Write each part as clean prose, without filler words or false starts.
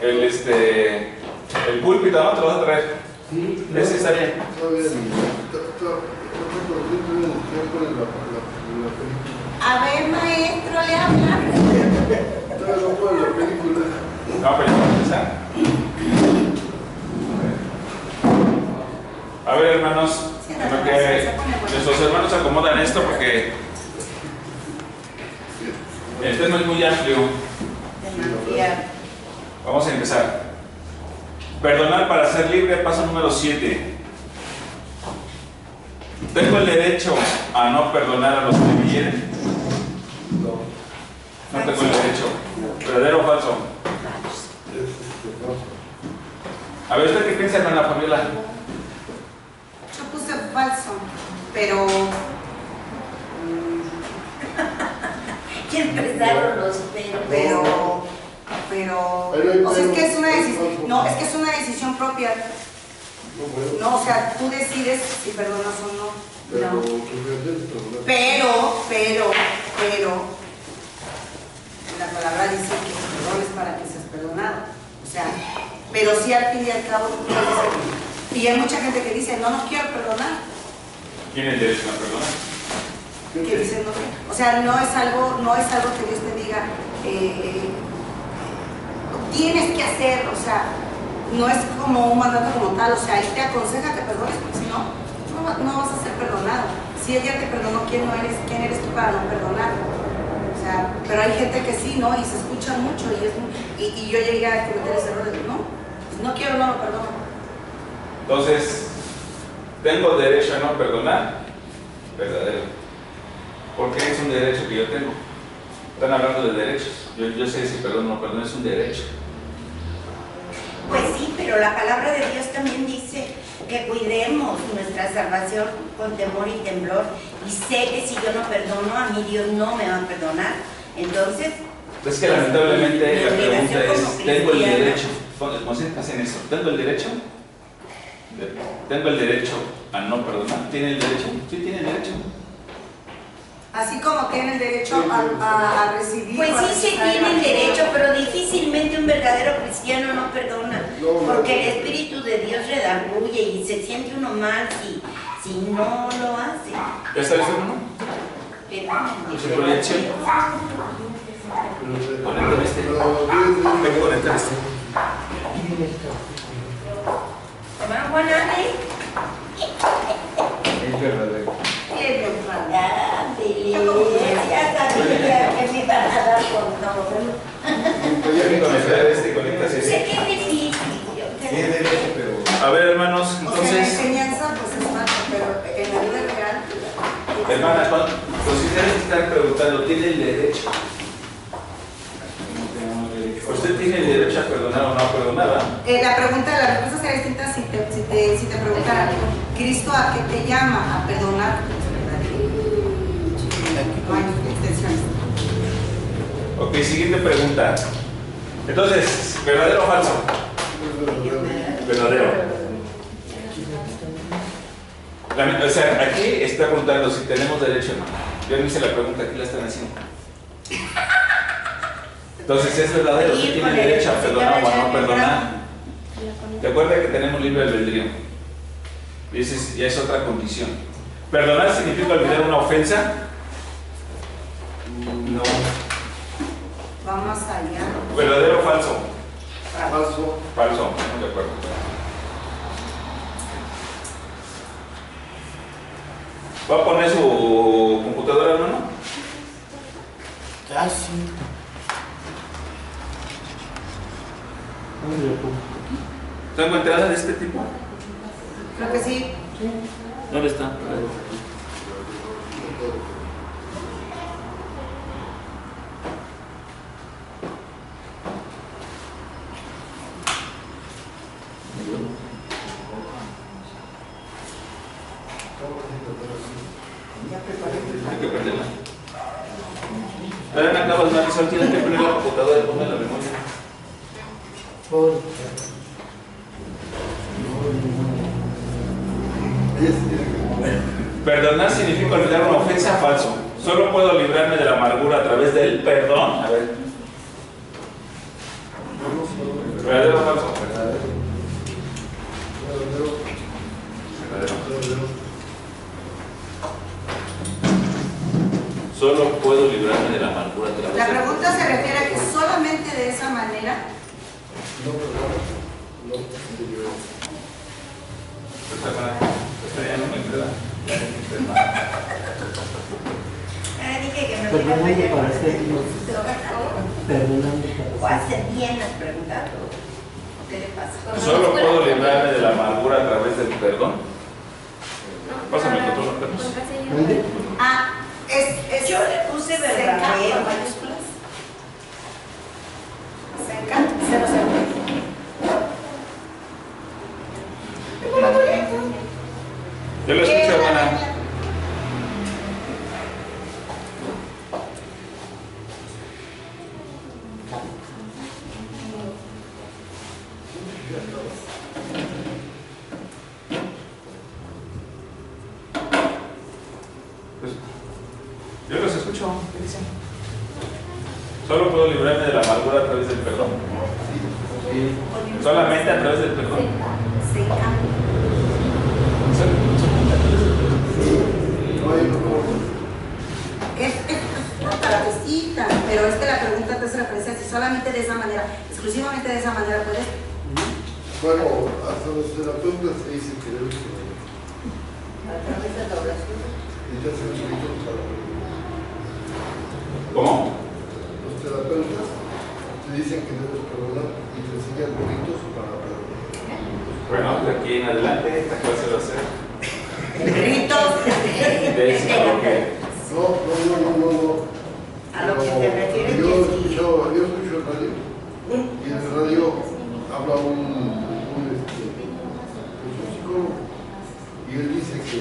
el púlpito, ¿no? ¿Te lo vas a traer? Sí. ¿Ese está bien? A ver, maestro, le habla. No, pero ¿está? A ver, hermanos, en lo que nuestros hermanos acomodan esto porque el tema es muy amplio. Vamos a empezar. Perdonar para ser libre, paso número 7. ¿Tengo el derecho a no perdonar a los que me hieren? No tengo el derecho. ¿Verdadero o falso? A ver, ¿usted qué piensa, hermana Fabiola? Yo puse falso, pero... ¿Quién empezaron los pero... O sea, es que es una decisión... No, es que es una decisión propia. No, o sea, tú decides si perdonas o no. No. Pero... La palabra dice que el perdón es para que seas perdonado. O sea, pero sí al fin y al cabo... Y hay mucha gente que dice, no quiero perdonar. ¿Tiene el derecho a perdonar? Que dicen, no, o sea, no es algo que Dios te diga, tienes que hacer, o sea, no es como un mandato como tal, o sea, Él te aconseja que perdones, porque si no, no vas a ser perdonado. Si Él ya te perdonó, ¿quién eres tú para no perdonar? O sea, pero hay gente que sí, ¿no? Y se escucha mucho, y yo llegué a cometer ese error de, no quiero, no lo perdono. Entonces, ¿tengo derecho a no perdonar? Verdadero. Porque es un derecho que yo tengo. Están hablando de derechos. Yo sé si perdón o no perdón, es un derecho. Pues sí, pero la palabra de Dios también dice que cuidemos nuestra salvación con temor y temblor. Y sé que si yo no perdono, a mí Dios no me va a perdonar. Entonces... Es que lamentablemente la pregunta es, ¿tengo el derecho? ¿Cómo se hacen eso? ¿Tengo el derecho? ¿Tengo el derecho a no perdonar? ¿Tiene el derecho? Sí, tiene el derecho. Así como tiene el derecho a recibir. Pues sí se tiene el derecho, pero difícilmente un verdadero cristiano no perdona. Porque el Espíritu de Dios redarguye y se siente uno mal si no lo hace. ¿Ya está listo, hermano? ¿Se proyección? Conéctame este. Tengo que conectar este. Hermano Juan, ¿ande? Es verdadero. Ya sabía que me iban a dar con todo. Voy a conectar este y conectas Sé ese. que es difícil. Tiene derecho, pero... A ver, hermanos, O sea, en la entonces... enseñanza pues es malo, pero en la vida real... Hermanas, pues si ustedes están preguntando, ¿tiene el derecho? ¿Usted tiene el derecho a perdonar o no a perdonar? La respuesta sería distinta si te preguntara, ¿Cristo a qué te llama? A perdonar. No hay extensiones. Ok, siguiente pregunta. Entonces, ¿verdadero o falso? Verdadero. O sea, aquí está preguntando si tenemos derecho o no. Yo no hice la pregunta, aquí la están haciendo. Entonces, ¿es verdadero? ¿Usted tiene derecho a perdonar o a no perdonar? Recuerda que tenemos libre albedrío. Y esa ya es otra condición. ¿Perdonar significa olvidar una ofensa? No. Va más allá. ¿Verdadero o falso? Falso. Falso, no de acuerdo. ¿Va a poner su computadora, hermano? Casi. ¿Tengo entradas de este tipo? Creo que sí. ¿Dónde está? Hay que prenderla. Ahora acabas de avisar, tienes que prender la computadora y poner la memoria. Perdonar significa olvidar una ofensa, falso. Solo puedo librarme de la amargura a través del perdón. A ver. ¿Verdadero o falso? Verdadero. Verdadero. Solo puedo librarme de la amargura a través La del pregunta se refiere a que solamente de esa manera. No, perdón. No, Esta ya no me queda. Dije que me Perdóname para hacer Perdóname O para hace bien las preguntas. ¿Qué le pasa? Solo puedo librarme de la amargura a través del perdón. Pásame el control, Carlos. ¿Dónde? Ah, es Yo le puse Seca, verdadero. con mayúsculas. Seca, 00. Yo lo escucho, buena. Pues, yo los escucho. ¿Qué dicen? Solo puedo librarme de la amargura a través del perdón. Solamente a través del perdón. Seca. no hay otro. Es para que sí, pero es que la pregunta te hace referencia si solamente de esa manera, exclusivamente de esa manera puedes. Bueno, hasta los terapeutas se dicen que deben perdonar. A través de la oración. Y te hacen ritos para perdonar. ¿Cómo? Los terapeutas te dicen que debes perdonar y te enseñan ritos para perdonar. Bueno, de aquí en adelante, esta clase va a ser Ritos. de eso a lo que. No. A lo que te refieres Yo que sí. escucho el radio y en el radio habla un psicólogo y él dice que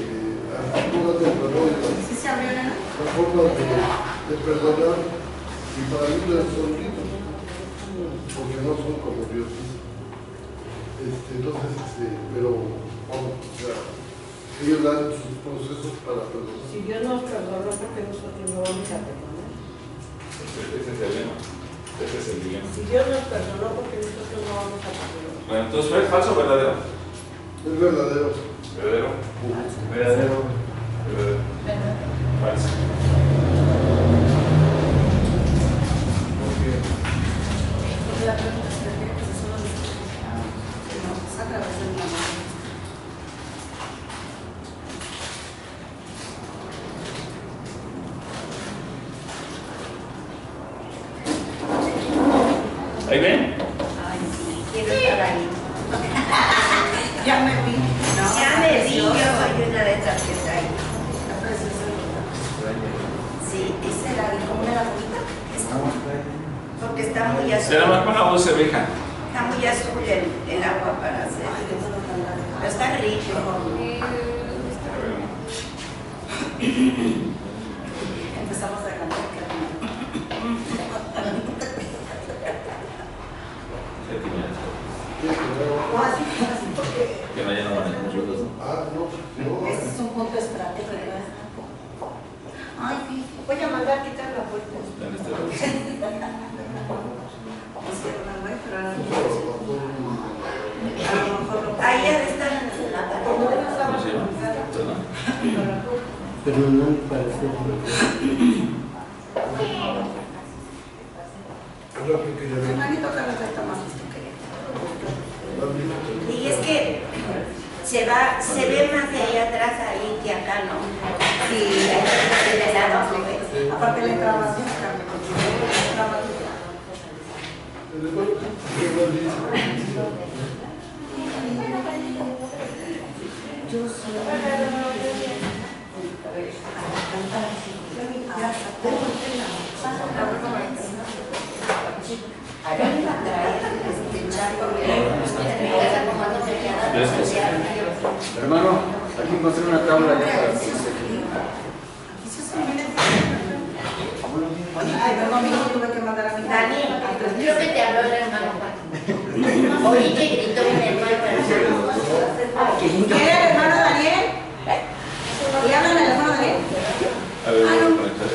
las formas de perdón, ¿Sí se abrió la nota? las formas de perdonar y para mí no son ritos porque no son como Dios dice. Entonces, pero vamos, o sea, ellos dan sus procesos para perdonar. Si Dios nos perdonó, ¿por qué nosotros no vamos a perdonar? Ese es el dilema. Ese es el dilema. Si Dios nos perdonó, ¿por qué nosotros no vamos a perdonar? Bueno, entonces, ¿fue falso o verdadero? Es verdadero. ¿Verdadero? Verdadero. Verdadero. Falso. La pregunta se refiere a que solo no, es a través de una mano. ¿Ahí ven? Ay, sí, quiero estar ahí. Ya me vi. No, Ya me vi, yo preciosa. soy una de esas que está ahí. Está preciosa. Sí, ¿Esa la vi como una bonita? porque está muy azul. Será más con la voz se veja. Está muy azul el agua para hacer. Ay, qué bueno cantar. Pero está rico. Empezamos a cantar. ¿Quieres que me haga? No, así porque Que no haya no manejamos ruedas, ¿no? Ah, no. este es un punto estratégico. Ay, sí. Voy a mandar quitar la puerta. En este lado. Hicieron algo, pero ahora Eso no. lo mató A lo mejor lo Ahí ha de estar en la pared. ¿Cómo se llama? ¿Perdón? Perdóname para hacer Es lo que quería ver. Hermanito Carlos está más listo que yo. Y es que se ve más de ahí atrás ahí que acá, ¿no? Sí, ahí de lado, ¿no? Sí. aparte le entra más bien, Carmen, con su entra más bien. Yo soy Hermano, aquí encontré una tabla ya para que Ay, perdón, mi hijo tuve que mandar a mi Dani, creo que te habló el hermano Juan. Oí que gritó un hermano. ¿Quién es el hermano Daniel? ¿Le hablan al hermano Daniel? A ver, Ah, no. voy a conectar.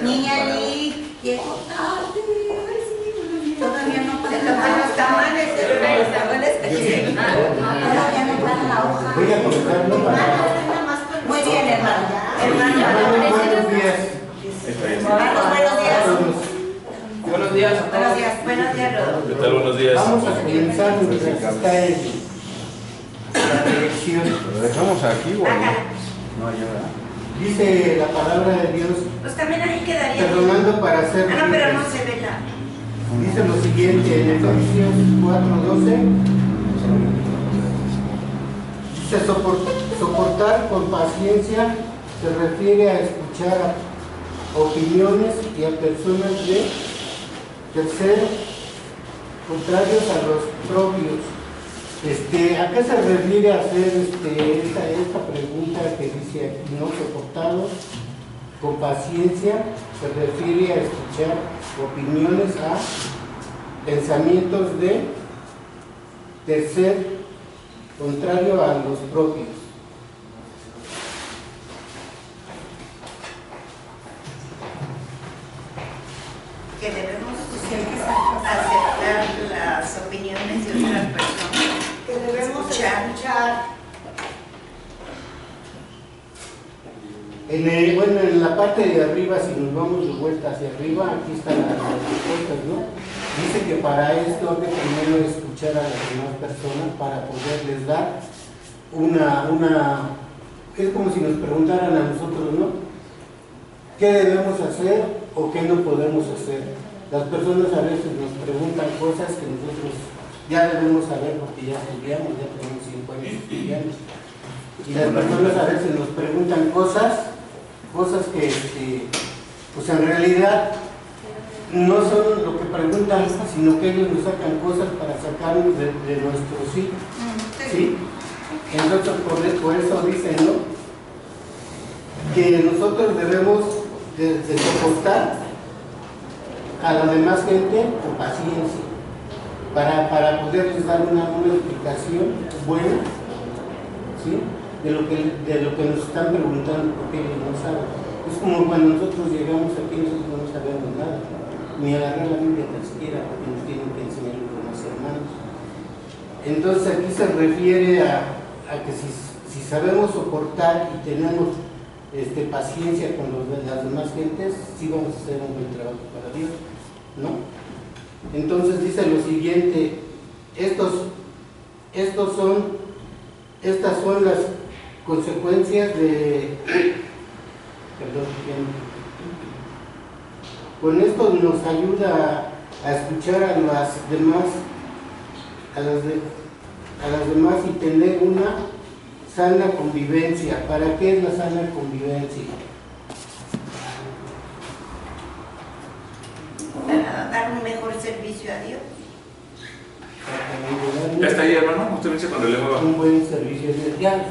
Niña Lee, llegó tarde. Todavía no traen la hoja. Voy a colocarlo para... Muy bien, hermano. Buenos días. Hermanos, buenos días. Buenos días a Buenos todos. días. Buenos días, Rodolfo. ¿Qué tal? Buenos días. Vamos a comenzar mientras está en la dirección. ¿Lo dejamos aquí o Acá. no allá, verdad? Dice la palabra de Dios, Pues también ahí quedaría. perdonando para ser Ah, no, pero no libres. se ve la. Dice lo siguiente en Efesios 4:12. Dice soportar con paciencia se refiere a escuchar opiniones y a personas de terceros contrarios a los propios. ¿A qué se refiere hacer esta pregunta que dice aquí, no? Soportado con paciencia se refiere a escuchar opiniones, a pensamientos de tercer contrario a los propios. Que debemos aceptar las opiniones de otras personas. Que debemos Escuchar. escuchar. En la parte de arriba, si nos vamos de vuelta hacia arriba, aquí están las respuestas, ¿no? Dice que para esto hay que primero escuchar a las demás personas para poderles dar es como si nos preguntaran a nosotros, ¿no? ¿Qué debemos hacer o qué no podemos hacer? Las personas a veces nos preguntan cosas que nosotros ya debemos saber porque ya estudiamos, ya tenemos 5 años estudiando. Y las personas a veces nos preguntan cosas que pues en realidad no son lo que preguntan, sino que ellos nos sacan cosas para sacarnos de nuestro sí. ¿Sí? Entonces por eso dicen, ¿no? Que nosotros debemos de soportar a la demás gente con paciencia para poderles dar una explicación buena, ¿sí? de lo que nos están preguntando, porque ellos no saben. Es como cuando nosotros llegamos aquí, nosotros no sabemos nada, ni agarrar la Biblia tan siquiera, porque nos tienen que enseñar con los hermanos. Entonces aquí se refiere a que si sabemos soportar y tenemos paciencia con las demás gentes, sí vamos a hacer un buen trabajo para Dios, ¿no? Entonces dice lo siguiente, estas son las consecuencias de, con esto nos ayuda a escuchar a las demás y tener una sana convivencia. ¿Para qué es la sana convivencia? Para dar un mejor servicio a Dios. ¿Ya está ahí, hermano? Usted me dice cuando le mueva. Un buen servicio. Ya, Para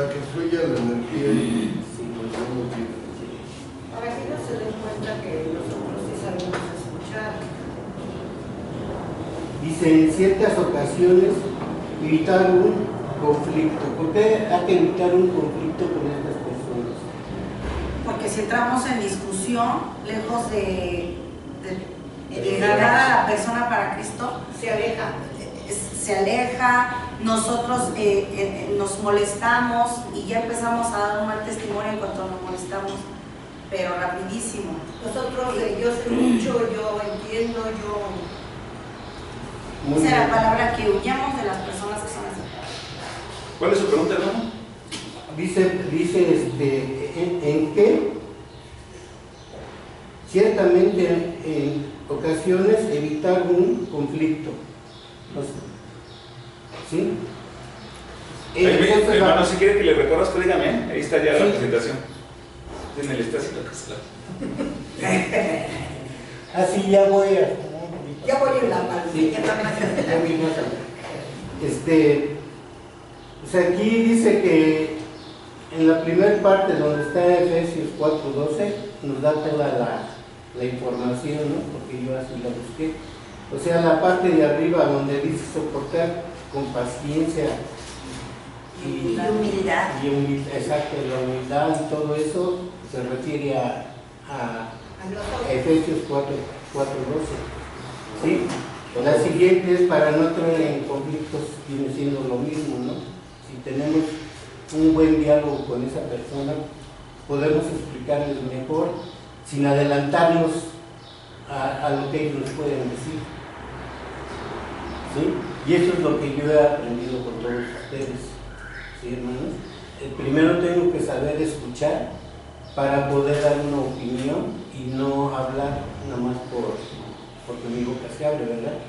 que fluya la energía y Sí. nos demos bien. Para que ellos se den cuenta que nosotros sí sabemos escuchar. Dice, en ciertas ocasiones, evitar un conflicto. ¿Por qué hay que evitar un conflicto con estas personas? Porque si entramos en discusión, lejos de ganar a la persona para Cristo, Se aleja. se aleja, nosotros nos molestamos y ya empezamos a dar un mal testimonio en cuanto nos molestamos, pero rapidísimo. Nosotros, yo sé mucho, yo entiendo, yo. Muy Esa es la bien. palabra, que huyamos de las personas que son así. ¿Cuál es su pregunta, hermano? Dice en que ciertamente en ocasiones evitar un conflicto. ¿Sí? Entonces, Hermano, si quiere que le reconozca, dígame, ¿eh? Ahí está ya la Sí. presentación. En el está haciendo cosas. así ya voy a... Ya voy en la mano. Sí, Ya va más adelante. ya voy más adelante. Pues aquí dice que en la primera parte donde está Efesios 4:12 nos da toda la información, ¿no? Porque yo así la busqué. O sea, la parte de arriba donde dice soportar con paciencia y humildad. exacto, la humildad y todo eso se refiere a Efesios 4:12. ¿Sí? La siguiente es para no entrar en conflictos, viene siendo lo mismo, ¿no? Si tenemos un buen diálogo con esa persona, podemos explicarles mejor sin adelantarnos a lo que ellos nos pueden decir. ¿Sí? Y eso es lo que yo he aprendido con todos ustedes, ¿sí, hermanos? Primero tengo que saber escuchar para poder dar una opinión y no hablar nada más porque mi boca se abre, ¿verdad?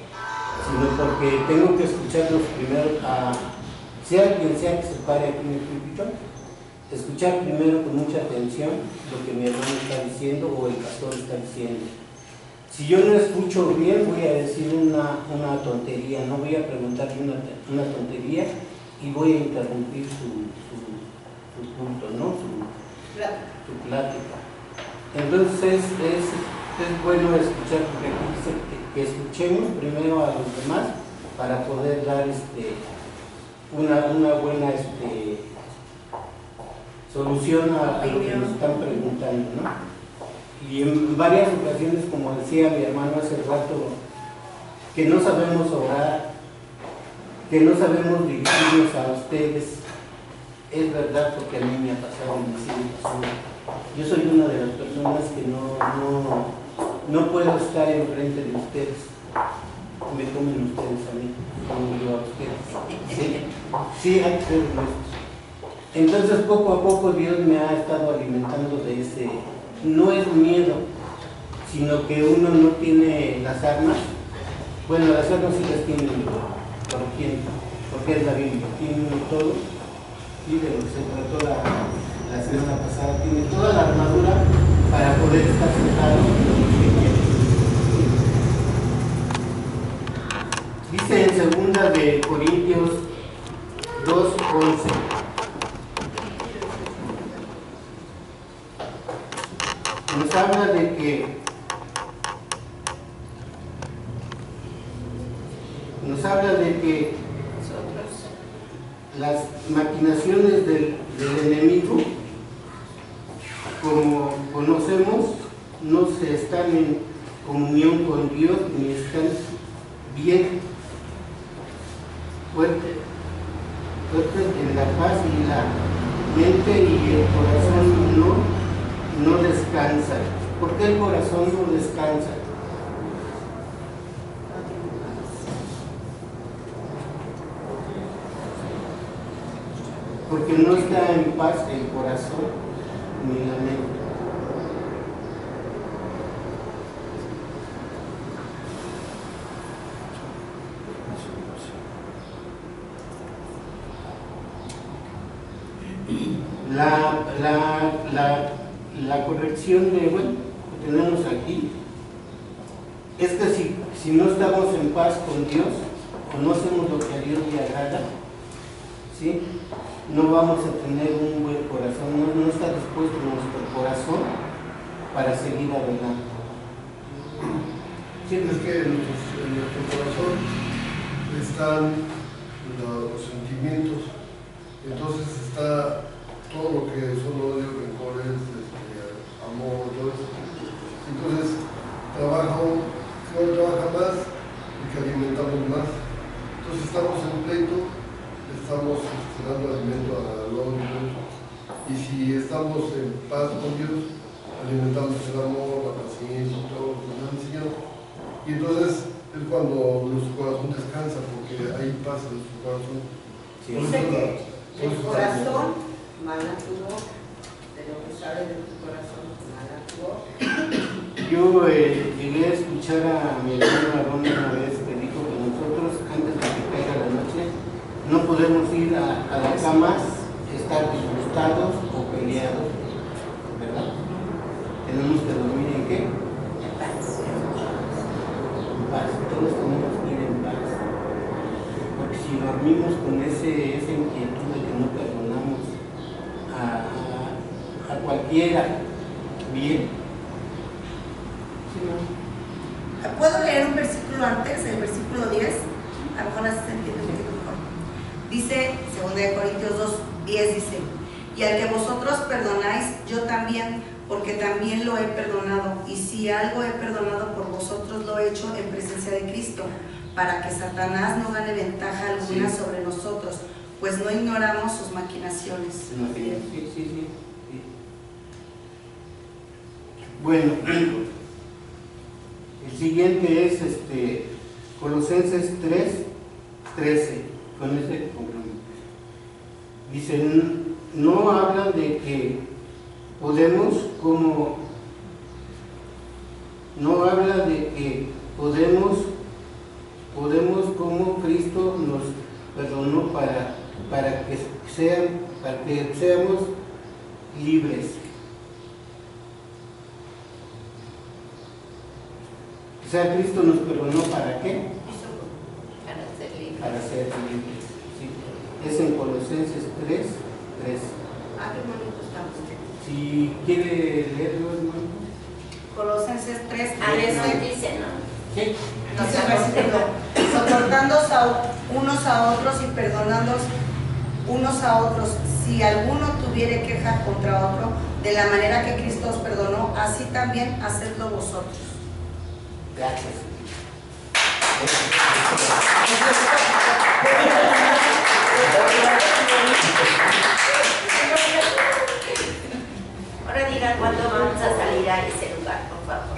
Sino porque tengo que escucharlos primero, sea quien sea que se pare aquí en el púlpito, escuchar primero con mucha atención lo que mi hermano está diciendo o el pastor está diciendo. Si yo no escucho bien, voy a decir una tontería, no voy a preguntarle una tontería y voy a interrumpir su punto, ¿no? Su plática. Entonces es bueno escuchar, porque aquí dice que escuchemos primero a los demás para poder dar una buena solución a lo que nos están preguntando, ¿no? Y en varias ocasiones, como decía mi hermano hace rato, que no sabemos orar, que no sabemos dirigirnos a ustedes, es verdad, porque a mí me ha pasado en mi situación. Yo soy una de las personas que no puedo estar enfrente de ustedes, me comen ustedes a mí, como yo a ustedes. Sí, hay que ser honestos. Entonces poco a poco Dios me ha estado alimentando de ese, no es miedo, sino que uno no tiene las armas. Bueno, las armas sí las tiene porque es la Biblia, tiene uno todo, y de lo que se trató la semana pasada, tiene toda la armadura para poder estar sentado en lo que quiere. Dice en 2 de Corintios 2:11. Nos habla de que las maquinaciones del enemigo, como conocemos, no se están en comunión con Dios ni están bien fuertes en la paz, y la mente y el corazón no descansa. ¿Por qué el corazón no descansa? Porque no está en paz el corazón ni la mente. La corrección que tenemos aquí es que si no estamos en paz con Dios o no hacemos lo que a Dios le agrada, ¿sí?, no vamos a tener un buen corazón, no está dispuesto nuestro corazón para seguir adelante. Sí, es que en nuestro corazón están los sentimientos, entonces está todo lo que son odios, rencores, amor, todo eso. Entonces uno trabaja más y que alimentamos más. Entonces estamos en pleito, estamos dando alimento al odio, y si estamos en paz con Dios, alimentamos el amor, la paciencia, todo lo que nos ha enseñado. Y entonces es cuando nuestro corazón descansa, porque hay paz en nuestro corazón. Sí. Dice que el corazón mana tu boca, de lo que sale de tu corazón mana tu boca. Yo llegué a escuchar a mi hermano Aarón una vez que dijo que nosotros, antes de que caiga la noche, no podemos ir a la cama, estar disgustados o peleados, ¿verdad? Tenemos que dormir ¿en qué? En paz. En paz, todos tenemos que ir en paz. Porque si dormimos con esa inquietud de que no perdonamos a cualquiera, bien. ¿Sí, no? ¿Puedo leer un versículo antes, el versículo 10? A lo mejor así se entiende un poquito mejor. Dice, 2 Corintios 2:10 dice: y al que vosotros perdonáis, yo también, porque también lo he perdonado, y si algo he perdonado por vosotros, lo he hecho en presencia de Cristo, para que Satanás no gane ventaja alguna sobre nosotros, pues no ignoramos sus maquinaciones. Sí. Bueno, el siguiente es Colosenses 3:13, con ese compromiso. Dice, no habla de que podemos como Cristo nos perdonó para que seamos libres. O sea, Cristo nos perdonó ¿para qué? Para ser libres. ¿Sí? Es en Colosenses 3:13. ¿A qué momento estamos? Si quiere leerlo, hermano. Colosenses 3:13 Ahí nos dice, ¿no? Sí. dice versículo, soportándoos unos a otros y perdonándoos unos a otros, si alguno tuviere queja contra otro, de la manera que Cristo os perdonó, así también hacedlo vosotros. Gracias. Ahora digan cuándo vamos a salir a ese lugar, por favor.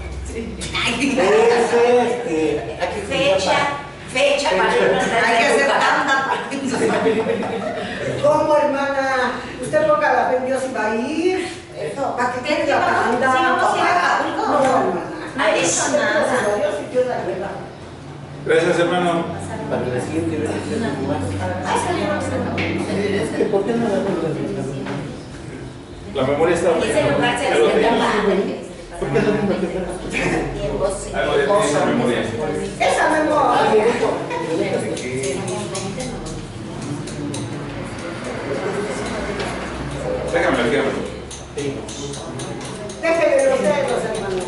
Fecha para irnos a Hay que ese hacer lugar. tanta. ¿Cómo, hermana? Usted ponga la fe en Dios y va a ir. Eso, ¿para qué quiere la panda? Sí, vamos a ir a Acapulco. No, hermana. A eso nada. Dios y Dios la lleva. Gracias, hermano. Para la siguiente vez que sea más. Ay, salimos de Es que, ¿por qué no la vemos? La memoria está buena. ese lugar se Algo hace tiene. padre. ¿Por qué no la vemos? Algo de esa memoria. Esa memoria. Déjame ver. Déjele los dedos, hermano.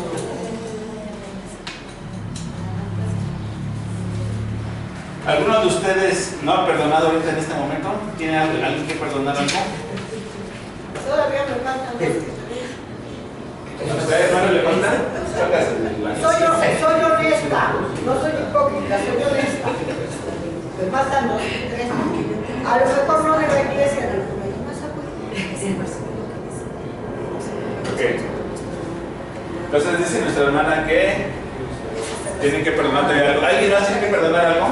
¿Alguno de ustedes no ha perdonado ahorita en este momento? ¿Tiene alguien que perdonar algo? Todavía me faltan dos. ¿A usted, hermano, le falta? Soy honesta, no soy hipócrita, soy honesta. Me faltan dos, tres. A lo mejor no de la iglesia, Ok. Entonces dice nuestra hermana que tienen que perdonarte algo. ¿Alguien más tiene que perdonar algo?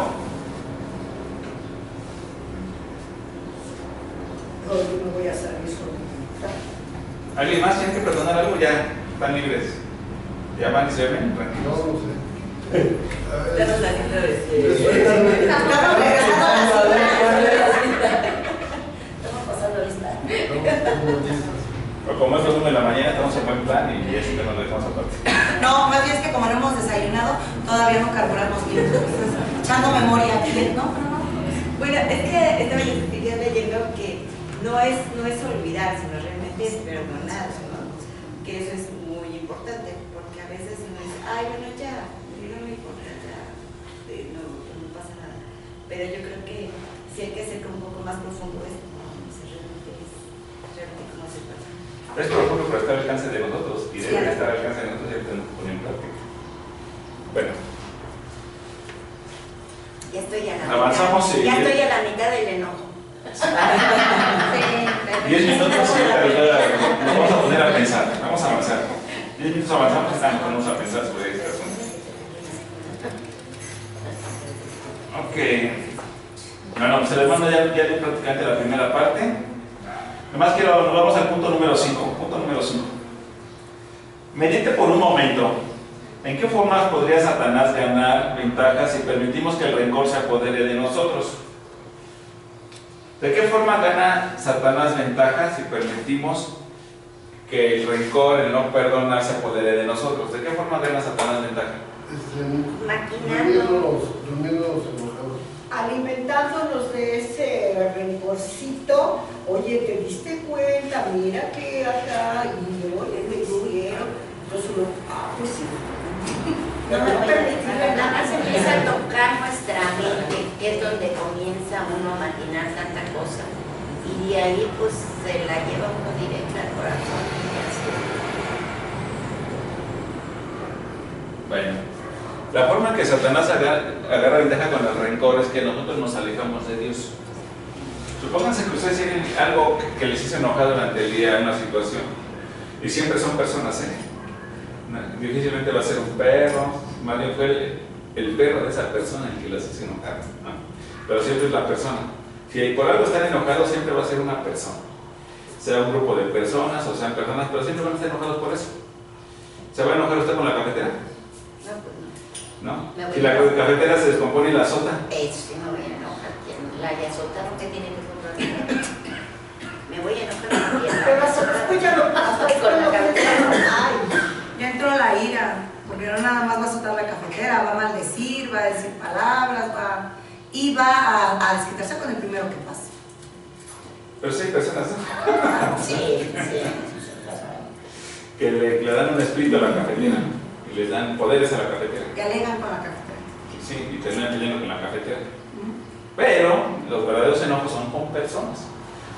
no, yo no voy a salir solo. ¿Alguien más tiene que perdonar algo? Ya están libres. Ya van y se ven, tranquilos. No sé. Estamos saliendo de Estamos regresando a la ciudad. Estamos pasando lista. O como es las 1 de la mañana, estamos en buen plan y eso que nos dejamos aparte. No, más bien es que como no hemos desayunado, todavía no carburamos bien. Echando memoria aquí, ¿no? Bueno, es que estaba yo leyendo que no es olvidar, sino realmente es perdonar, ¿no? Que eso es muy importante, porque a veces uno dice, ay, bueno, ya, no me importa, ya, no pasa nada. Pero yo creo que sí hay que ser un poco más profundo esto, ¿no? O sea, realmente cómo se pasa. Es profundo, pero está al alcance de nosotros y debe estar al alcance de nosotros y hay que poner en práctica. Bueno. Ya estoy a la Avanzamos mitad. y- Ya estoy a la mitad del enojo. 10 minutos y nos vamos a poner a pensar. Vamos a avanzar. 10 minutos avanzamos y vamos a pensar sobre este asunto. Ok. Bueno, pues el hermano ya dio prácticamente la primera parte. Además nos vamos al punto número 5. Punto número 5. Medite por un momento. ¿En qué formas podría Satanás ganar ventajas si permitimos que el rencor se apodere de nosotros? ¿De qué forma gana Satanás ventajas si permitimos que el rencor, el no perdonar, se apodere de nosotros? ¿De qué forma gana Satanás ventaja? Maquinando. Durmiéndonos enojados. Alimentándonos de ese rencorcito. Oye, ¿te diste cuenta? Mira que acá, y oye, me hicieron. Entonces uno, pues sí. No me voy a decir, nada más empieza a tocar nuestra mente, que es donde comienza uno a maquinar tanta cosa. Y de ahí pues se la lleva uno directa al corazón. Bueno, La forma en que Satanás agarra ventaja con el rencor es que nosotros nos alejamos de Dios. Supónganse que ustedes tienen algo que les hizo enojar durante el día, una situación, y siempre son personas, difícilmente va a ser un perro, más bien fue el perro de esa persona el que las hizo enojar, ¿no? Pero siempre es la persona. Si por algo están enojados, siempre va a ser una persona. Sea un grupo de personas o sean personas, pero siempre van a estar enojados por eso. ¿Se va a enojar usted con la cafetera? No, pues no. ¿No? Me voy Si la a enojar. cafetera se descompone y la azota. Eso sí me voy a enojar. La haya azotado, ¿qué tiene que comprar? Me voy a enojar porque Pero hasta después ya no pasa. con la cafetera. Ay, Ya entró la ira, porque no nada más va a soltar la cafetera, va a maldecir, va a decir palabras, y va a desquitarse con el primero que pase. Pero sí hay personas, ¿no? Sí. Que le dan un espíritu a la cafetera y les dan poderes a la cafetera. Que alegan con la cafetera. Sí, y terminan peleando con la cafetera. Pero los verdaderos enojos son con personas.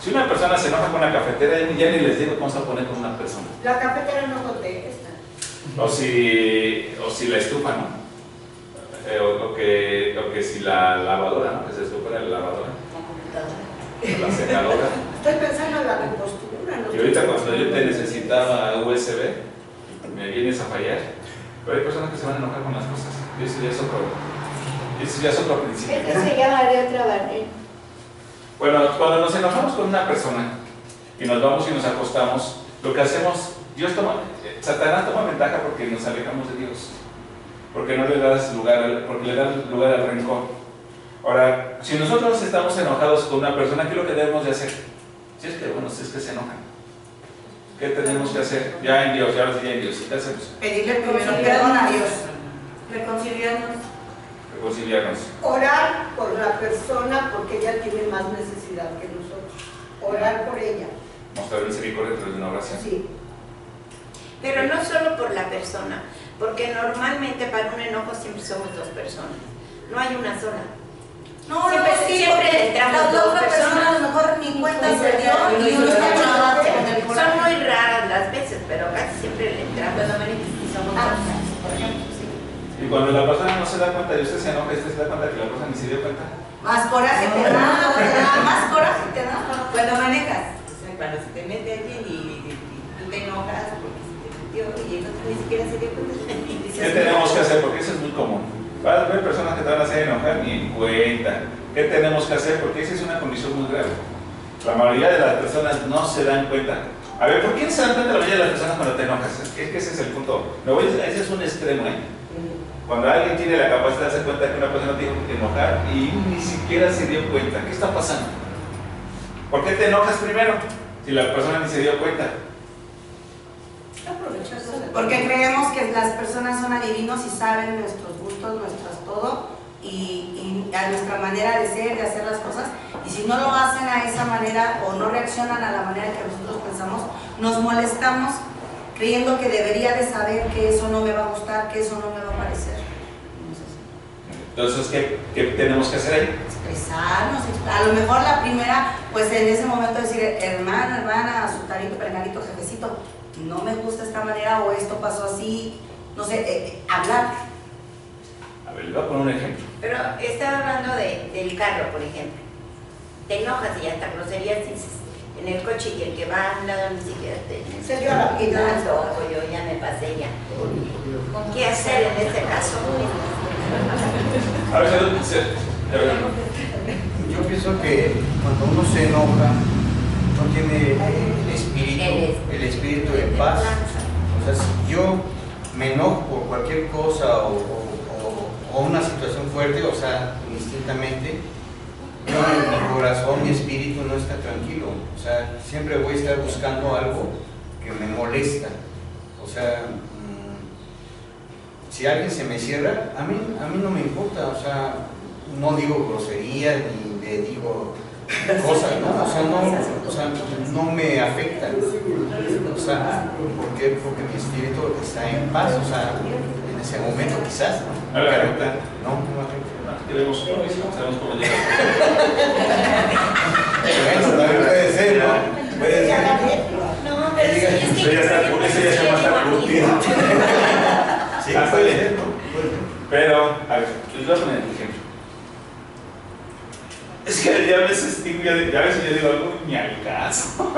Si una persona se enoja con la cafetera, ya ni les digo cómo se va a poner con una persona. la cafetera no contesta. O si la estufa, ¿no? O que si la lavadora, ¿no? Que se estufa la lavadora. La computadora. O la secadora. Estoy pensando en la compostura. No Y ahorita cuando yo te necesitaba USB, me vienes a fallar. Pero hay personas que se van a enojar con las cosas. Y eso ya es otro principio. Eso se llama de otra manera. Bueno, cuando nos enojamos con una persona y nos vamos y nos acostamos, lo que hacemos, Satanás toma ventaja porque nos alejamos de Dios, porque no le das lugar, porque le das lugar al rencor. Ahora, si nosotros estamos enojados con una persona, ¿qué es lo que debemos de hacer? Si es que se enojan, ¿qué tenemos que hacer? Ya en Dios, ahora sí ya en Dios, ¿qué hacemos? Pedirle primero perdón a Dios. Reconciliarnos. Reconciliarnos. Orar por la persona porque ella tiene más necesidad que nosotros. Orar por ella. Mostrar misericordia a través de una oración. Sí. Pero no solo por la persona, porque normalmente para un enojo siempre somos dos personas. No hay una sola. No, Siempre- sí, siempre porque entramos la dos otra persona personas. a lo mejor ni cuenta se dio y uno está enojado con el Son coraje. muy raras las veces, pero casi siempre le entramos. Somos dos, por ejemplo, sí. Y cuando la persona no se da cuenta y usted se enoja, usted se da cuenta que la persona ni se dio cuenta. Más coraje te da, más coraje te da. Cuando manejas, o sea, cuando se te mete alguien y tú te enojas porque se te metió y el otro ni siquiera se dio cuenta. Y dices, ¿Qué tenemos que hacer? Porque eso es muy común. Vas a ver personas que te van a hacer enojar ni en cuenta. ¿Qué tenemos que hacer? Porque esa es una condición muy grave. La mayoría de las personas no se dan cuenta. A ver, ¿por qué no se dan cuenta la mayoría de las personas cuando te enojas? Es que ese es el punto. Ese es un extremo, ¿eh? Cuando alguien tiene la capacidad de darse cuenta que una persona tiene que enojar y ni siquiera se dio cuenta. ¿Qué está pasando? ¿Por qué te enojas primero? Si la persona ni se dio cuenta. Porque creemos que las personas son adivinos y saben nuestros gustos, nuestras todo, y a nuestra manera de ser, de hacer las cosas. Y si no lo hacen a esa manera o no reaccionan a la manera que nosotros pensamos, nos molestamos creyendo que debería de saber que eso no me va a gustar, que eso no me va a parecer. Entonces, ¿qué tenemos que hacer ahí? Expresarnos, a lo mejor la primera, pues en ese momento decir, hermano, hermana, sultanito, perenganito, jefecito, no me gusta esta manera o esto pasó así, no sé, hablar. A ver, le voy a poner un ejemplo. Pero estaba hablando del carro, por ejemplo. Te enojas y hasta groserías dices en el coche y el que va a un lado ni siquiera te Se dio la vida. yo ya me pasé ya. ¿Qué hacer en este caso? A ver, Yo pienso que cuando uno se enoja, no tiene el espíritu de paz. O sea, si yo me enojo por cualquier cosa o una situación fuerte, o sea, instintamente, yo en mi corazón, mi espíritu no está tranquilo. O sea, siempre voy a estar buscando algo que me molesta. O sea, si alguien se me cierra, a mí no me importa. O sea, no digo groserías ni le digo cosas, ¿no? O sea, no me afectan. O sea, ¿por qué? Porque mi espíritu está en paz. O sea, en ese momento quizás. ¿No le afecta? No me afecta. Tenemos compromiso, sabemos cómo llegar. Bueno, también puede ser, ¿no? Puede ser. No, pero sí, es que Eso ya está, eso ya se llama estar curtido. Sí, puede ser, ¿no? Puede ser. Pero, a ver, les voy a poner el ejemplo. Es que ya a veces digo, yo digo algo ni al caso.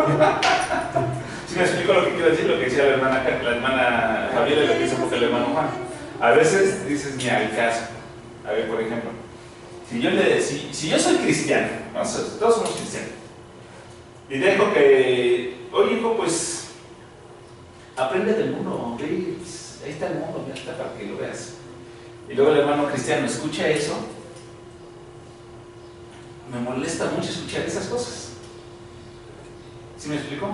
Si me explico lo que quiero decir, lo que decía la hermana Javiera y lo que dice porque el hermano Juan. A veces dices ni al caso. A ver, por ejemplo, si yo soy cristiano, todos somos cristianos, y dejo que, oye hijo, pues aprende del mundo, ve, ahí está el mundo, ya está para que lo veas. Y luego el hermano cristiano escucha eso, me molesta mucho escuchar esas cosas. ¿Sí me explico?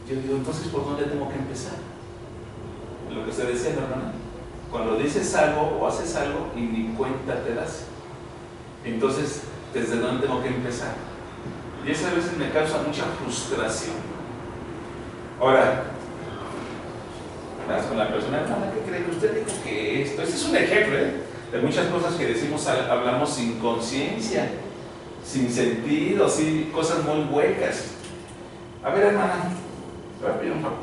Yo digo, entonces, ¿por dónde tengo que empezar? Lo que usted decía, hermana, cuando dices algo o haces algo y ni cuenta te das, entonces, ¿desde dónde tengo que empezar? Y eso a veces me causa mucha frustración. Ahora, vas con la persona, hermana, ¿qué cree que usted dijo que esto? Este es un ejemplo, de muchas cosas que decimos, hablamos sin conciencia, sin sentido, sí, cosas muy huecas. A ver, hermana, voy a pedir un favor.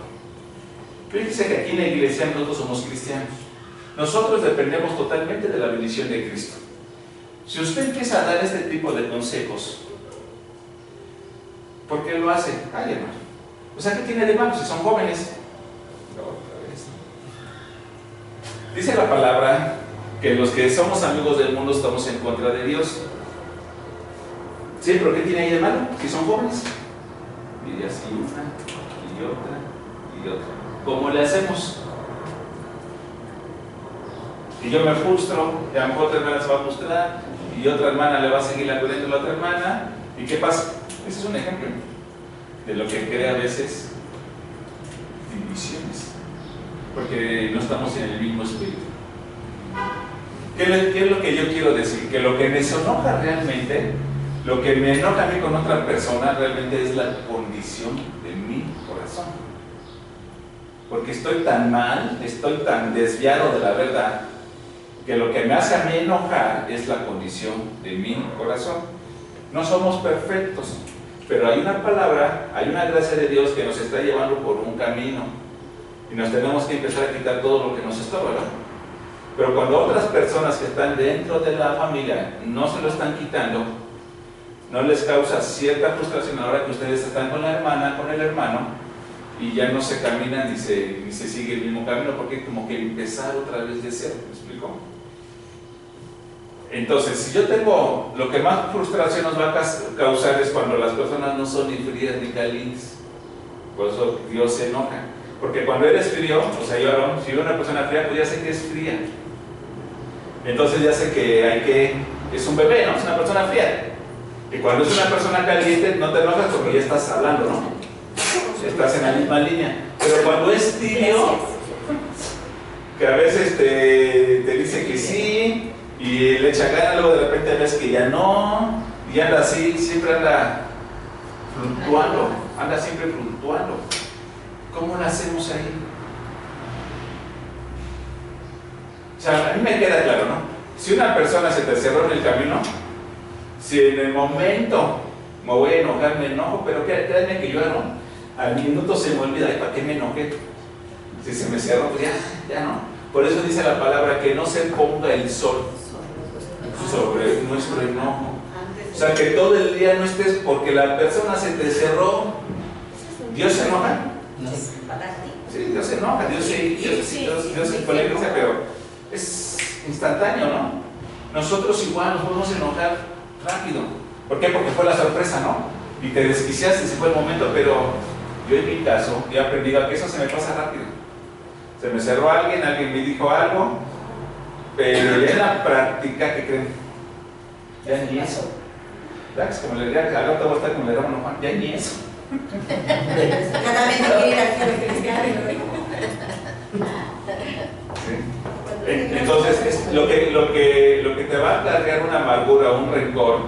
Fíjense que aquí en la iglesia nosotros somos cristianos. Nosotros dependemos totalmente de la bendición de Cristo. Si usted empieza a dar este tipo de consejos, ¿por qué lo hace? Ay, hermano. O sea, ¿qué tiene de malo si son jóvenes? Dice la palabra que los que somos amigos del mundo estamos en contra de Dios. Sí, pero ¿qué tiene ahí de malo si son jóvenes? Y así una, y otra, y otra. ¿Cómo le hacemos? Y yo me frustro, y a lo mejor otra hermana se va a frustrar, y otra hermana le va a seguir la corriente a la otra hermana, ¿y qué pasa? Ese es un ejemplo de lo que crea a veces divisiones, porque no estamos en el mismo espíritu. ¿Qué es lo que yo quiero decir? Que lo que me enoja realmente, lo que me enoja a mí con otra persona, realmente es la condición de mi corazón. Porque estoy tan mal, estoy tan desviado de la verdad, que lo que me hace a mí enojar es la condición de mi corazón. No somos perfectos, pero hay una palabra, hay una gracia de Dios que nos está llevando por un camino, y nos tenemos que empezar a quitar todo lo que nos estorba, ¿verdad? Pero cuando otras personas que están dentro de la familia no se lo están quitando, no les causa cierta frustración ahora que ustedes están con la hermana, con el hermano, y ya no se camina ni se sigue el mismo camino, porque como que empezar otra vez de cero, ¿me explico? Entonces, si yo tengo, lo que más frustración nos va a causar es cuando las personas no son ni frías ni calientes. Por eso Dios se enoja. Porque cuando eres frío, o sea, yo, si veo una persona fría, pues ya sé que es fría. Entonces ya sé que es un bebé, ¿no? Es una persona fría. Y cuando es una persona caliente, no te enojas porque ya estás hablando, ¿no? Estás en la misma línea. Pero cuando es tibio, que a veces te dice que sí, y le echa ganas, luego de repente ves que ya no, y anda así, siempre anda fluctuando, anda siempre fluctuando. ¿Cómo lo hacemos ahí? O sea, a mí me queda claro, ¿no? Si una persona se te cerró en el camino, si en el momento me voy a enojar, me enojo, pero créanme que yo no, al minuto se me olvida, ¿para qué me enojé? Si se me cerró, pues ya no. Por eso dice la palabra que no se ponga el sol sobre nuestro enojo. O sea, que todo el día no estés porque la persona se te cerró. ¿Dios se enoja? Sí, Dios se enoja, Dios se polariza, pero es instantáneo, ¿no? Nosotros igual nos podemos enojar rápido. ¿Por qué? Porque fue la sorpresa, ¿no? Y te desquiciaste, ese fue el momento, pero yo en mi caso he aprendido que eso se me pasa rápido. Se me cerró alguien me dijo algo, pero ya en la práctica, ¿qué creen? Ya ni eso. ¿Verdad? Es como le diría, al rato voy a estar como le hermano Juan, ya ni eso. Cada vez hay que ir al cristiano. ¿Sí? Entonces, lo que te va a cargar una amargura, un rencor,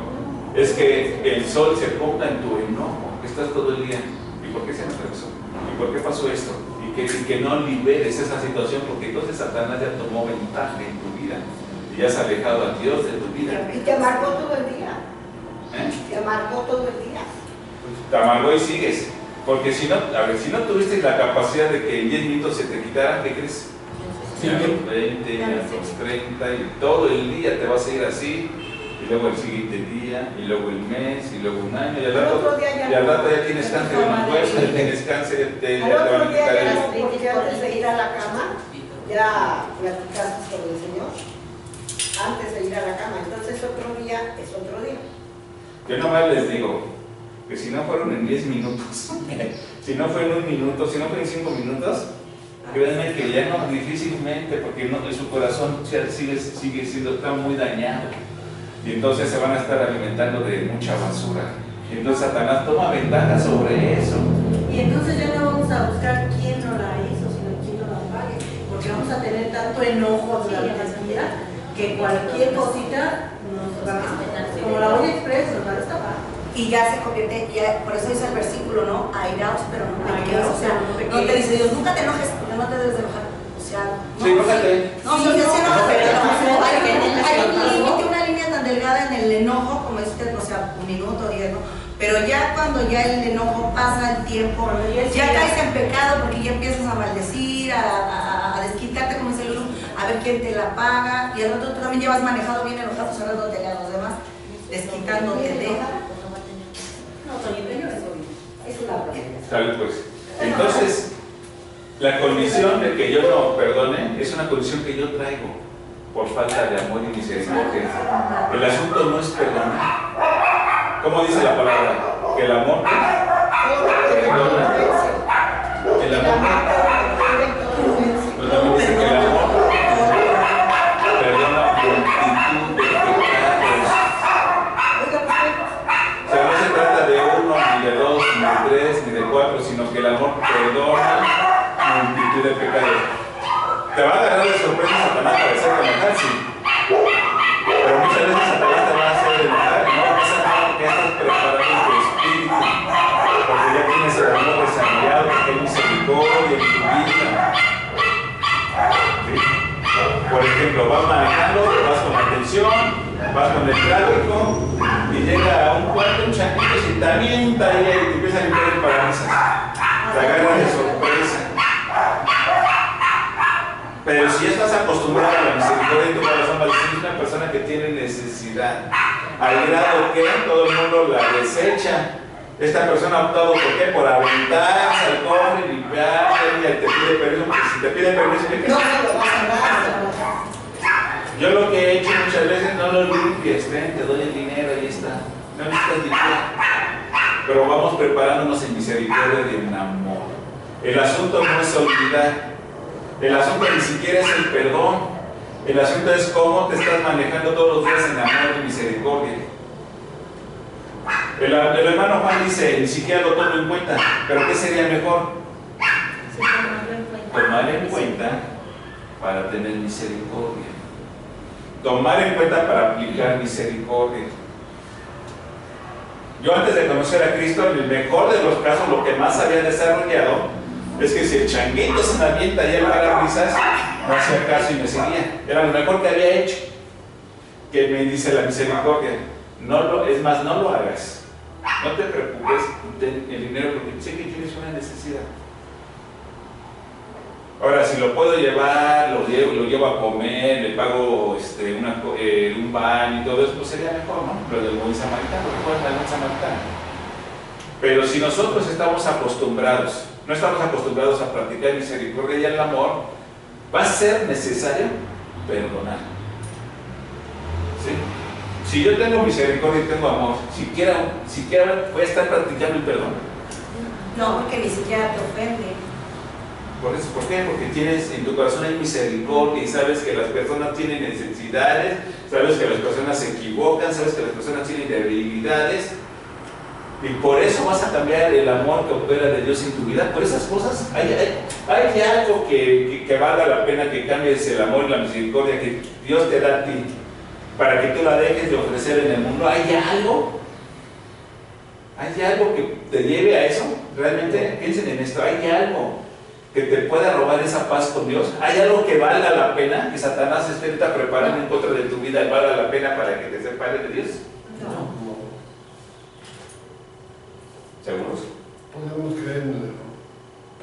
es que el sol se ponga en tu enojo, que estás todo el día. ¿Y por qué se me atravesó? ¿Y por qué pasó esto? Y que no liberes esa situación, porque entonces Satanás ya tomó ventaja en tu vida y ya has alejado a Dios de tu vida. Y te amargó todo el día. ¿Eh? Te amargó todo el día. Te amargó y sigues. Porque si no tuviste la capacidad de que en 10 minutos se te quitara, ¿qué crees? y a los 20, y a los 30, y todo el día te vas a ir así, y luego el siguiente día, y luego el mes, y luego un año, y al rato ya tienes cáncer de un hueso, ya tienes cáncer de... Al otro día ya antes de ir a la cama, ya platicaste con el Señor, antes de ir a la cama, entonces otro día es otro día. Yo nomás les digo que si no fueron en 10 minutos, si no fue en un minuto, si no fue en 5 minutos, créanme que ya no, difícilmente, porque no, su corazón sigue siendo, está muy dañado. Y entonces se van a estar alimentando de mucha basura. Y entonces Satanás toma ventaja sobre eso. Y entonces ya no vamos a buscar quién no la hizo, sino quién no la pague. Porque vamos a tener tanto enojo durante el día que cualquier cosita nos va a respetar. Como la olla express nos va a destapar. Y ya se convierte, ya, por eso dice el versículo, ¿no? Airaos, pero no pequeos. O sea, no te dice Dios, nunca te enojes porque no te debes de enojar. O sea, no. Sí, enójate. No, sí, sí, no, pero hay un límite, una línea tan delgada en el enojo, como dice usted, o sea, un minuto, 10, ¿no? Pero ya cuando ya el enojo pasa el tiempo, ya caes en pecado porque ya empiezas a maldecir, a desquitarte, como dice Lulu, a ver quién te la paga. Y al rato tú también llevas manejado bien enojado, cerrándote a los demás, desquitándote de. Tal pues. Entonces, la condición de que yo no perdone es una condición que yo traigo por falta de amor y misericordia. El asunto no es perdonar. ¿Cómo dice la palabra? Que el amor perdona. El amor. Pues también dice que el amor perdona multitud de pecados. O sea, no se trata de uno, ni de dos, ni de tres, ni de cuatro, sino que el amor perdona multitud de pecados. Te va a agarrar de sorpresa Satanás para hacerte enojar, sí. Pero muchas veces Satanás te va a hacer enojar, no pasa nada porque ya estás preparado en tu espíritu, porque ya tienes el amor desarrollado, porque hay misericordia en tu vida. ¿Sí? Por ejemplo, vas manejando, vas con atención, vas con el tráfico y llega a un cuarto, un chanquito, y te avienta ahí y te empieza a limpiar el parabrisas. Te agarra de sorpresa. Pero si estás acostumbrado a la misericordia en tu corazón, vas a ser una persona que tiene necesidad, al grado que todo el mundo la desecha. Esta persona ha optado ¿por qué? Por aventarse al cofre, limpiar, y te pide permiso, porque si te pide permiso, ¿qué No, no lo vas a dar. Yo lo que he hecho muchas veces, no lo limpies, ven, te doy el dinero, ahí está. No necesitas limpiar. Pero vamos preparándonos en misericordia y en amor. El asunto no es olvidar. El asunto ni siquiera es el perdón. El asunto es cómo te estás manejando todos los días en amor y misericordia. El hermano Juan dice, ni siquiera lo tomo en cuenta. ¿Pero qué sería mejor? Tomar en cuenta para tener misericordia. Tomar en cuenta para aplicar misericordia. Yo antes de conocer a Cristo, en el mejor de los casos, lo que más había desarrollado es que si el changuito se me avienta y él haga risas, no hacía caso y me seguía. Era lo mejor que había hecho. Que me dice la misericordia. Es más, no lo hagas. No te preocupes, ten el dinero porque sé que tienes una necesidad. Ahora, si lo puedo llevar, lo llevo a comer, le pago un baño y todo eso, pues sería mejor, ¿no? Lo del buen samaritano, recuerda el buen samaritano. Pero si nosotros estamos acostumbrados, no estamos acostumbrados a practicar misericordia y el amor, va a ser necesario perdonar. ¿Sí? Si yo tengo misericordia y tengo amor, siquiera voy a estar practicando el perdón. No, porque ni siquiera te ofende. ¿Por eso? ¿Por qué? Porque tienes en tu corazón hay misericordia y sabes que las personas tienen necesidades, sabes que las personas se equivocan, sabes que las personas tienen debilidades y por eso vas a cambiar el amor que opera de Dios en tu vida. Por esas cosas hay algo que valga la pena que cambies el amor y la misericordia que Dios te da a ti para que tú la dejes de ofrecer en el mundo. ¿Hay algo que te lleve a eso? Realmente piensen en esto. ¿Hay algo que te pueda robar esa paz con Dios? ¿Hay algo que valga la pena, que Satanás esté preparando en contra de tu vida, valga la pena para que te separes de Dios? No. ¿Seguros? Podríamos caer en el error.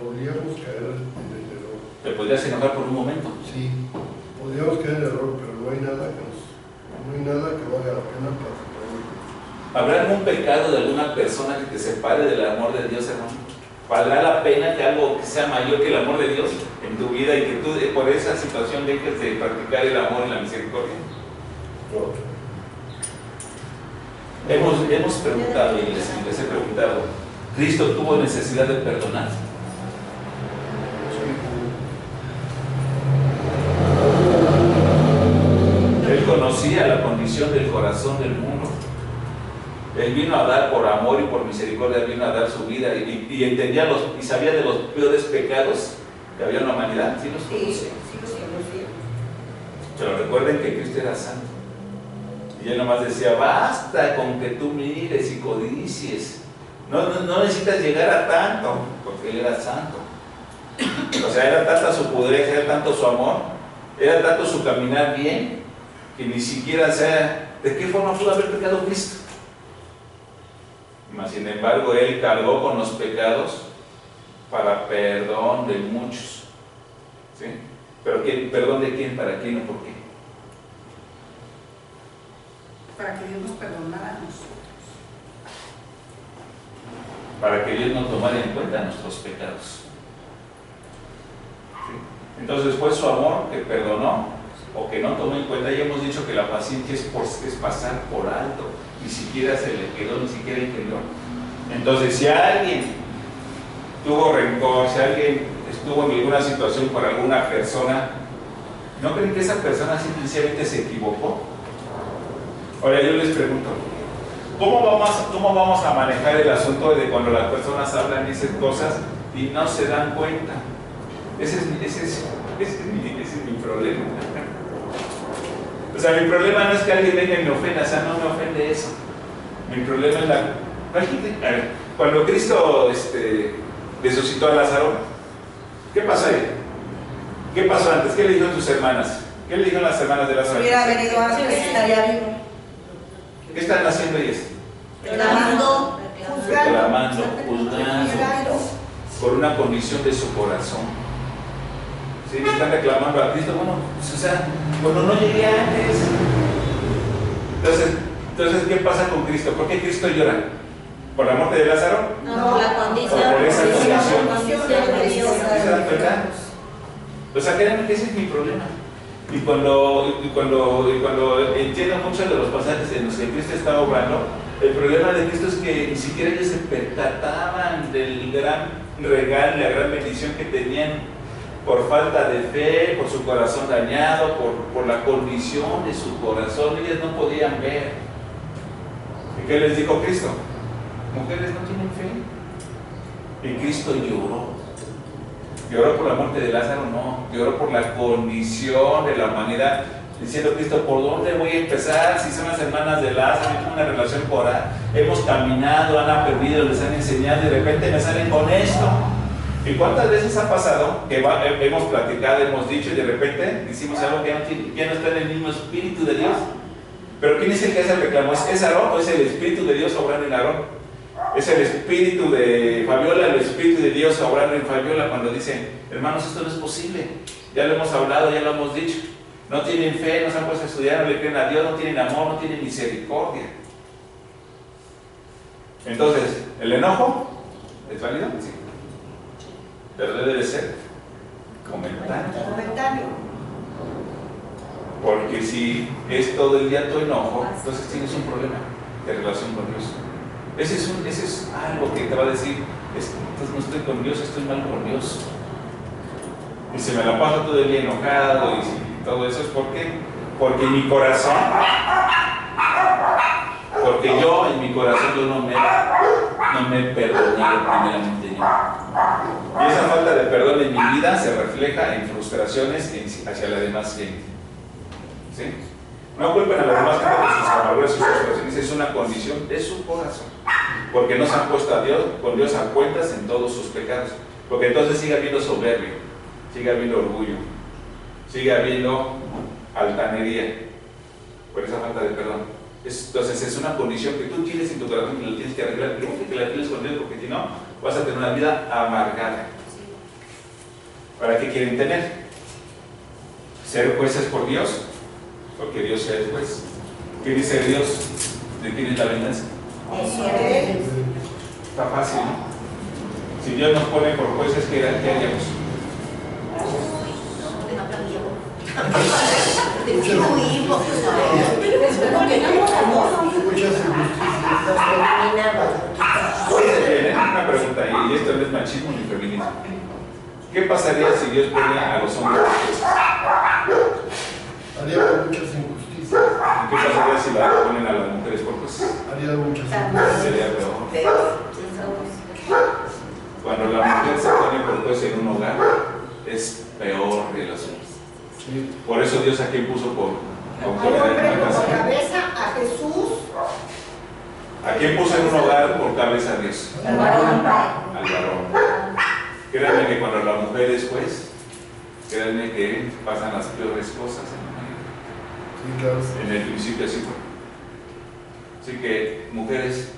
Podríamos caer en el error. Te podrías enojar por un momento. Sí. pecado de alguna persona que te separe del amor de Dios, hermano? ¿Valdrá la pena que algo que sea mayor que el amor de Dios en tu vida y que tú por esa situación dejes de practicar el amor y la misericordia? Hemos preguntado, y les he preguntado, ¿Cristo tuvo necesidad de perdonar? Él conocía la condición del corazón del mundo. Él vino a dar por amor y por misericordia, vino a dar su vida y entendía y sabía de los peores pecados que había en la humanidad. ¿Sí los conocía? Sí los conocía. Pero recuerden que Cristo era santo. Y él nomás decía, basta con que tú mires y codicies. No necesitas llegar a tanto, porque él era santo. O sea, era tanta su pureza, era tanto su amor, era tanto su caminar bien, que ni siquiera, o sea, ¿de qué forma pudo haber pecado Cristo? Mas, sin embargo, él cargó con los pecados para perdón de muchos. ¿Sí? ¿Pero perdón de quién? ¿Para quién o por qué? Para que Dios nos perdonara a nosotros. Para que Dios no tomara en cuenta nuestros pecados. ¿Sí? Entonces fue su amor que perdonó o que no tomó en cuenta. Ya hemos dicho que la paciencia es pasar por alto. Ni siquiera se le quedó, ni siquiera entendió. Entonces, si alguien tuvo rencor, si alguien estuvo en alguna situación por alguna persona, ¿no creen que esa persona simplemente se equivocó? Ahora yo les pregunto, ¿cómo vamos a manejar el asunto de cuando las personas hablan esas cosas y no se dan cuenta? Ese es mi problema. O sea, mi problema no es que alguien venga y me ofenda, o sea, no me ofende eso. Mi problema es cuando Cristo resucitó a Lázaro, ¿qué pasó ahí? ¿Qué pasó antes? ¿Qué le dijeron sus hermanas? ¿Qué le dijeron las hermanas de Lázaro? Si hubiera venido antes, estaría vivo. ¿Qué están haciendo ellas? Clamando, Clamando, juzgando, por una condición de su corazón. ¿Sí? Están reclamando a Cristo. Bueno, pues, o sea, cuando no llegué antes. Entonces, ¿qué pasa con Cristo? ¿Por qué Cristo llora? ¿Por la muerte de Lázaro? No, por la condición. ¿O por esa condición? ¿Se dan cuenta? O sea, créanme que ese es mi problema. Y cuando entiendo muchos de los pasajes en los que Cristo está obrando, el problema de Cristo es que ni siquiera ellos se percataban del gran regalo, la gran bendición que tenían por falta de fe, por su corazón dañado, por la condición de su corazón. Ellas no podían ver. ¿Y qué les dijo Cristo? Mujeres no tienen fe. Y Cristo lloró. ¿Lloró por la muerte de Lázaro? No, lloró por la condición de la humanidad, diciendo Cristo, ¿por dónde voy a empezar? Si son las hermanas de Lázaro, yo tengo una relación coral, hemos caminado, han aprendido, les han enseñado y de repente me salen con esto. ¿Y cuántas veces ha pasado que hemos platicado, hemos dicho y de repente decimos algo que ya no está en el mismo espíritu de Dios? ¿Pero quién es el que hace el reclamo? ¿Es Aarón o es el espíritu de Dios obrando en Aarón? Es el espíritu de Fabiola, el espíritu de Dios obrando en Fabiola cuando dicen, hermanos, esto no es posible, ya lo hemos hablado, ya lo hemos dicho, no tienen fe, no se han puesto a estudiar, no le creen a Dios, no tienen amor, no tienen misericordia. Entonces, ¿el enojo es válido? Sí. Pero debe de ser comentario. Porque si es todo el día tu enojo, entonces tienes un problema de relación con Dios. Ese es algo que te va a decir, entonces no estoy con Dios, estoy mal con Dios. Y se me la paso todo el día enojado y todo eso es porque en mi corazón, porque yo en mi corazón yo no me he perdonado primeramente yo. Y esa falta de perdón en mi vida se refleja en frustraciones hacia la demás gente. ¿Sí? No culpen a la demás gente por sus amarguras y sus frustraciones, es una condición de su corazón. Porque no se han puesto con Dios a cuentas en todos sus pecados. Porque entonces sigue habiendo soberbia, sigue habiendo orgullo, sigue habiendo altanería por esa falta de perdón. Entonces es una condición que tú tienes en tu corazón y la tienes que arreglar. Que la tienes con Dios, porque si no vas a tener una vida amargada. ¿Para qué quieren tener? ¿Ser jueces por Dios? Porque Dios es juez. ¿Qué dice Dios? ¿De quién es la venganza? Está fácil, ¿no? Si Dios nos pone por jueces, ¿qué haríamos? Una pregunta, y esto no es machismo ni feminismo. ¿Qué pasaría si Dios pone a los hombres por jueces? Haría muchas injusticias. ¿Y qué pasaría si la ponen a las mujeres por jueces? Haría muchas injusticias. Sería peor. Cuando la mujer se pone por juez en un hogar, es peor relación. Por eso Dios a quién puso por autoridad en la casa. Por cabeza a Jesús. ¿A quién puso en un hogar por cabeza a Dios? Al varón. Al varón. Créanme que cuando la mujer es juez, créanme que pasan las peores cosas en la vida. Sí, claro. En el principio así fue. Así que, mujeres,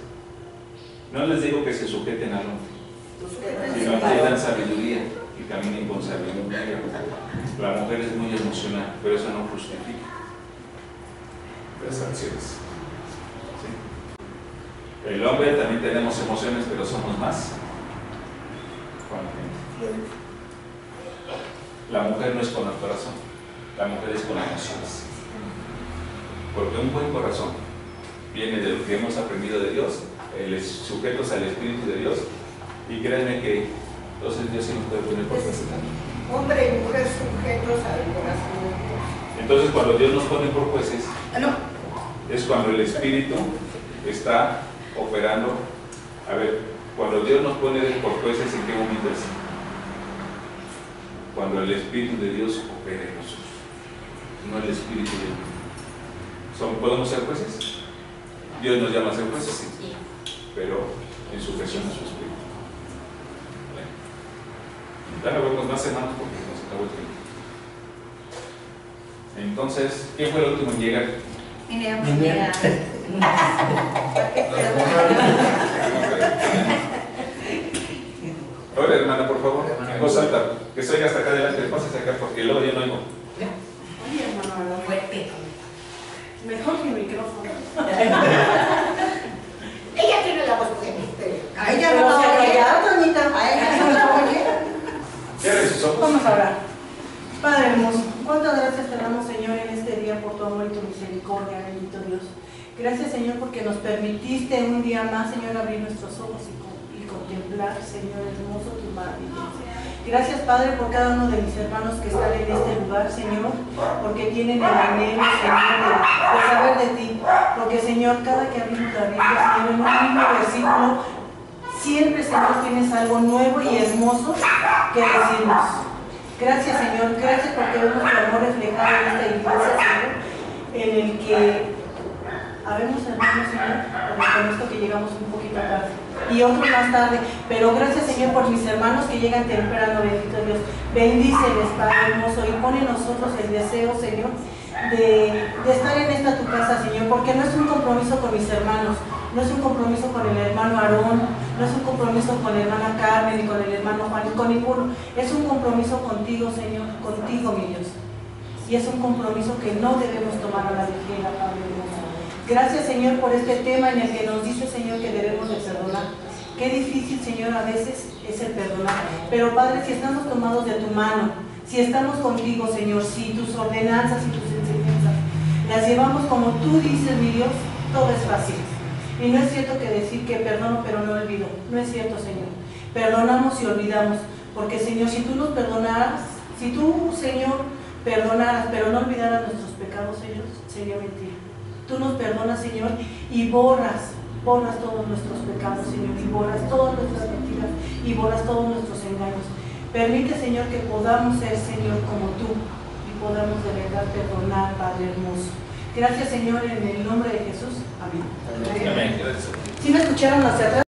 no les digo que se sujeten al hombre, sino que tengan sabiduría y caminen con sabiduría. La mujer es muy emocional, pero eso no justifica las acciones. ¿Sí? El hombre también tenemos emociones, pero somos más con la gente. La mujer no es con el corazón, la mujer es con emociones. Porque un buen corazón viene de lo que hemos aprendido de Dios, sujetos al Espíritu de Dios, y créanme que entonces Dios sí nos puede poner por jueces. Hombre y mujer sujetos al corazón de Dios. Entonces cuando Dios nos pone por jueces, es cuando el Espíritu está operando. A ver, cuando Dios nos pone por jueces, ¿en qué momento es? Cuando el Espíritu de Dios opera en nosotros, no el Espíritu de Dios. ¿Podemos ser jueces? Dios nos llama a ser jueces, sí, pero en sujeción a su Espíritu. Ya no vemos más hermanos porque nos acabó el tiempo. Entonces, ¿quién fue el último en llegar? Hola hermana, por favor, en voz alta, que se oiga hasta acá adelante, pases acá porque luego yo no oigo. Oye, hermano, fuerte. Mejor que el micrófono. Ella tiene la voz fuerte. A ella no la oye, Toñita. A ella no la oye. Cierre sus ojos. Vamos a orar. Padre hermoso, cuántas gracias te damos, Señor, en este día por tu amor y tu misericordia, bendito Dios. Gracias, Señor, porque nos permitiste un día más, Señor, abrir nuestros ojos y contemplar, Señor, hermoso, tu maravillas. Gracias, Padre, por cada uno de mis hermanos que están en este lugar, Señor, porque tienen el anhelo, Señor, de saber de ti. Porque, Señor, cada que abrimos la Biblia, Señor, en un mismo versículo, siempre, Señor, tienes algo nuevo y hermoso que decirnos. Gracias, Señor, gracias porque vemos tu amor reflejado en esta iglesia, Señor, en el que habemos hermanos, Señor, con esto que llegamos un poquito tarde y otros más tarde, pero gracias, Señor, por mis hermanos que llegan temprano, bendito Dios. Bendíceles, Padre hermoso, y pone en nosotros el deseo, Señor, de estar en esta tu casa, Señor, porque no es un compromiso con mis hermanos, no es un compromiso con el hermano Aarón, no es un compromiso con la hermana Carmen, ni con el hermano Juan, ni con ninguno, es un compromiso contigo, Señor, contigo, mi Dios, y es un compromiso que no debemos tomar a la ligera, Padre hermoso. Gracias, Señor, por este tema en el que nos dice, Señor, que debemos de perdonar. Qué difícil, Señor, a veces es el perdonar. Pero, Padre, si estamos tomados de tu mano, si estamos contigo, Señor, si tus ordenanzas y tus enseñanzas las llevamos como tú dices, mi Dios, todo es fácil. Y no es cierto que decir que perdono pero no olvido. No es cierto, Señor. Perdonamos y olvidamos. Porque, Señor, si tú nos perdonaras, si tú, Señor, perdonaras pero no olvidaras nuestros pecados, Señor, sería mentira. Tú nos perdonas, Señor, y borras todos nuestros pecados, Señor, y borras todas nuestras mentiras, y borras todos nuestros engaños. Permite, Señor, que podamos ser, Señor, como tú, y podamos de verdad perdonar, Padre hermoso. Gracias, Señor, en el nombre de Jesús. Amén. Amén. Gracias. ¿Sí me escucharon hacia atrás?